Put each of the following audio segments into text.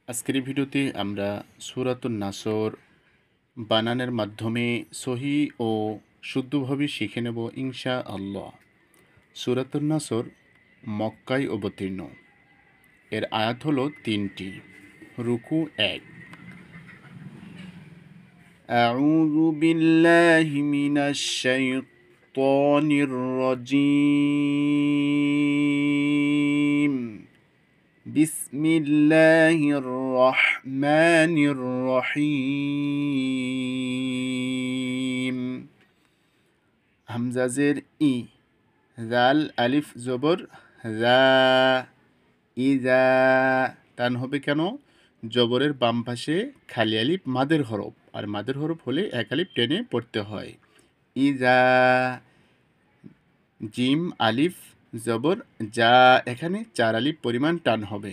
আজকের এই ভিডিওতে আমরা সূরাতুন নাসর বানানের মাধ্যমে সহি ও শুদ্ধভাবে শিখে নেব ইনশাআল্লাহ। সূরাতুন নাসর মক্কায় অবতীর্ণ। এর আয়াত হলো ৩টি। রুকু ১। আউযু বিল্লাহি মিনাশ শাইতানির রাজীম। বিসমিল্লাহির রহমানির রহিম। হামজা জের ই, জাল আলিফ জবর যা, ইজা। টান হবে কেন? জবরের বাম পাশে খালি আলিফ মাদের হরফ, আর মাদের হরফ হলে এক আলিফ টেনে পড়তে হয়। ইজা। জিম আলিফ জবর যা, এখানে ৪ আলিফ পরিমাণ টান হবে।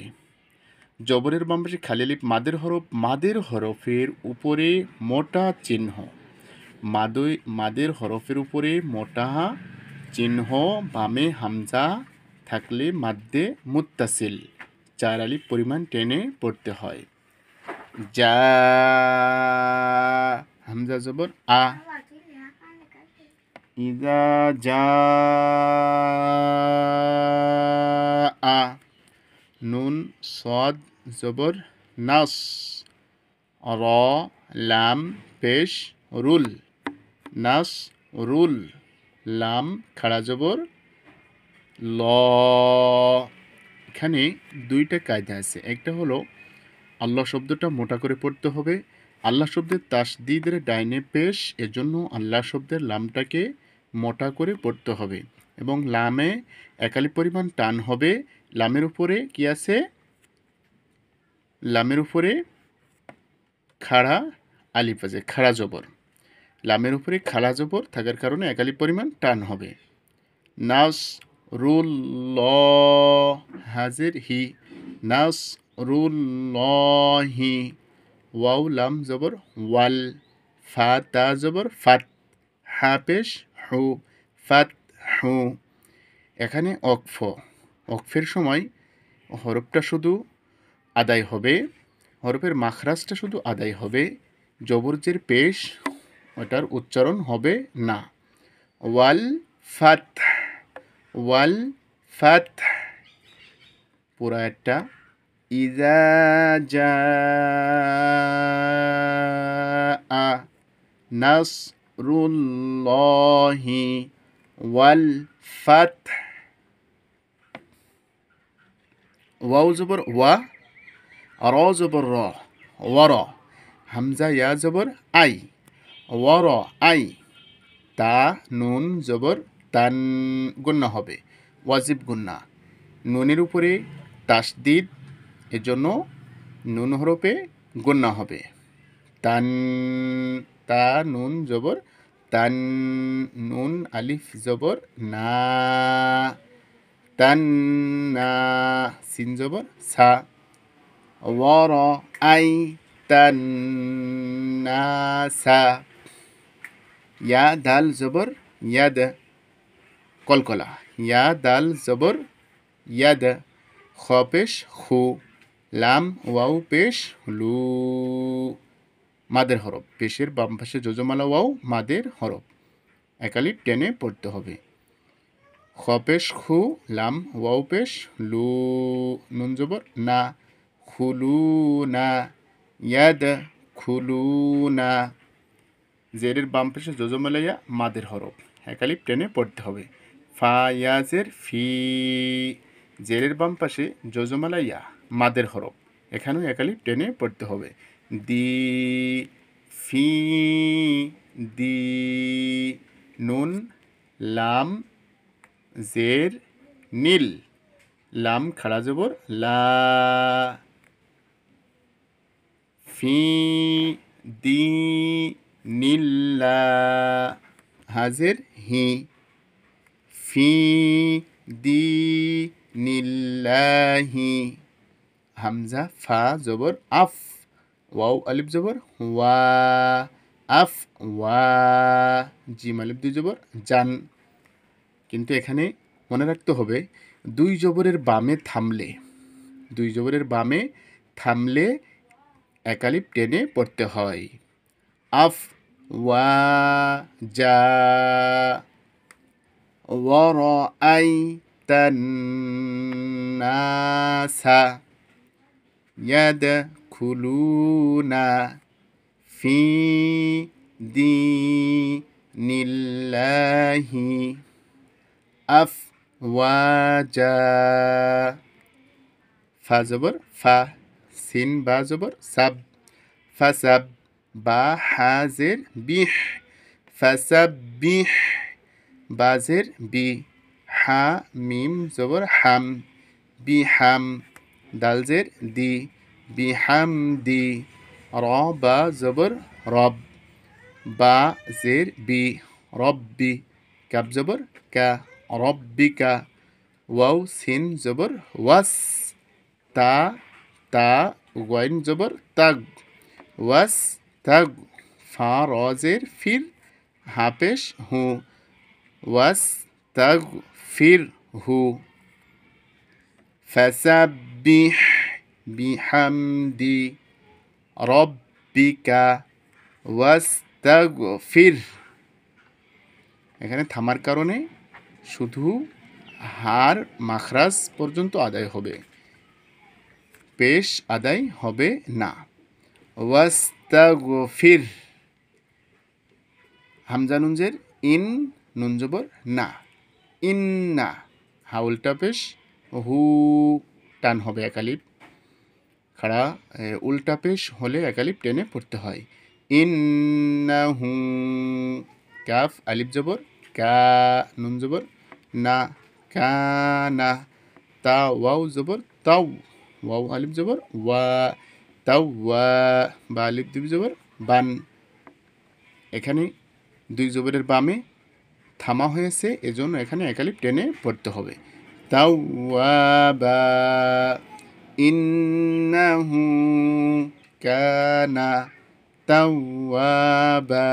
জবরের বাম পাশে খালি আলিফ মাদের হরফ, মাদের হরফের উপরে মোটা চিহ্ন, মাদের হরফের উপরে মোটা চিহ্ন, বামে হামজা থাকলে মাদ্দে মুত্তাসিল ৪ আলিফ পরিমাণ টেনে পড়তে হয়। যা, হামজা জবর আ। ইজা যা আ। নুন সদ জবর নাস, র লাম পেশ রুল, নাস রুল। লাম খাড়া জবর ল। এখানে দুইটা কায়দা আছে। একটা হলো আল্লাহ শব্দটা মোটা করে পড়তে হবে। আল্লাহ শব্দের তাসদিদের ডাইনে পেশ, এজন্য আল্লাহ শব্দের লামটাকে মোটা করে পড়তে হবে এবং লামে একালি পরিমাণ টান হবে। লামের উপরে কি আছে? লামের উপরে খাড়া আলিফ আছে, খাড়া জবর। লামের উপরে খাড়া জবর থাকার কারণে একালি পরিমাণ টান হবে। নাস রুল ল, হাজির হি, নাস রুল হি। ওয়াও লাম জবর ওয়াল, ফা তা জবর ফাত, হা পেশ হু, ফাত হু। এখানে অকফের সময় হরফটা শুধু আদায় হবে, হরফের মাখরাজটা শুধু আদায় হবে, জবরজের পেশ ওটার উচ্চারণ হবে না। ওয়াল ফাত, ওয়াল ফাত। পুরা একটা ইজা জাআ নাসরুল্লাহি ওয়াল ফাত। ওয়াও জবর ওয়া, র জবর র, ওয়ার। হামজা ইয়া জবর আই, ওয়ার আই। তা নুন জবর তান, গুন্না হবে, ওয়াজিব গুন্না। নুনের উপরে তাসদিদ, এজন্য নুন হরফে গুন্না হবে। তান, তা নুন জবর তান, নুন আলিফ জবর না, তান না। সিন জবর সা, ওয়ার আই তান না সা। ইয়া দাল জবর ইয়াদ, কলকলা, ইয়া দাল জবর ইয়াদ। খ পেশ খু, লাম ওয়াও পেশ লু, মাদের হরফ। পেশের বাম পাশে যোজমালা ওয়াও মাদের হরফ, একালিপ টেনে পড়তে হবে। খ পেশ খু, লাম ওয়াও পেশ লু, নুন জবর না, খুলু না, ইয়াদ খুলু না। জেরের বাম পাশে যোজমালাইয়া মাদের হরফ, একালিপ টেনে পড়তে হবে। ফা ইয়াজের ফি, জেরের বাম পাশে যোজমালাইয়া মাদের হরফ, এখানেও একালিপ টেনে পড়তে হবে। দি ফি দি, নুন লাম জের নীল, লাম খাড়া জবর লা, ফি দি নীল্লা, হাজের হি, ফি দি নিল্লাহি। হামজা ফা জবর আফ, ওয়াও আলিফ জবর ওয়া, আফ ওয়া। জিম আলিফ দুই জবর জান। কিন্তু এখানে মনে রাখতে হবে, দুই জবরের বামে থামলে, দুই জবরের বামে থামলে একালিপ টেনে পড়তে হয়। আফ ওয়া জা ওয়ারাআইতান নাসা ইয়াদখুলুনা ফি দীনিল্লাহি আফওয়াজা। ফা জবর ফা, সিন বা জবর সাব, ফাসাব, বা হাজের বিহ, ফাসাব্বিহ, বাজের বি, হা মিম জবর হাম, বিহাম, দালজের দি, বিহামদি, র বা জবর রব, বা জের বি, রব্বি, কাব জবর কা, রব্বিকা, ওয়াও সিন জবর ওয়াস, তা তা ওয়াইন জবর তাগ, ওয়াস তাগ, ফা রজের ফির, হাপেশ হু, ওয়াস তাগ ফির হু। ফাসাব্বিহ বিহামদি রব্বিকা ওয়াস্তাগফির। এখানে থামার কারণে শুধু হার মাখরাজ পর্যন্ত আদায় হবে, পেশ আদায় হবে না। ওয়াস্তাগফির, হামজা নুনজের ইন, নুন জবর না, ইন্না, হা উল্টা পেশ, হু টান হবে একালিপ, খাড়া উল্টা পেশ হলে একালিপ টেনে পড়তে হয়। ইন্নাহু, কাফ আলিফ জবর কা, নুন জবর না, কানা, তা ওয়াও জবর তাও, ওয়াও আলিফ জবর ওয়া, তাও ওয়া, বা আলিফ দুই জবর বান। এখানে দুই জবরের বামে থামা হয়েছে, এজন্য এখানে একালিপ টেনে পড়তে হবে। তাওয়াবা, ইন্নাহু কানা তাওয়াবা।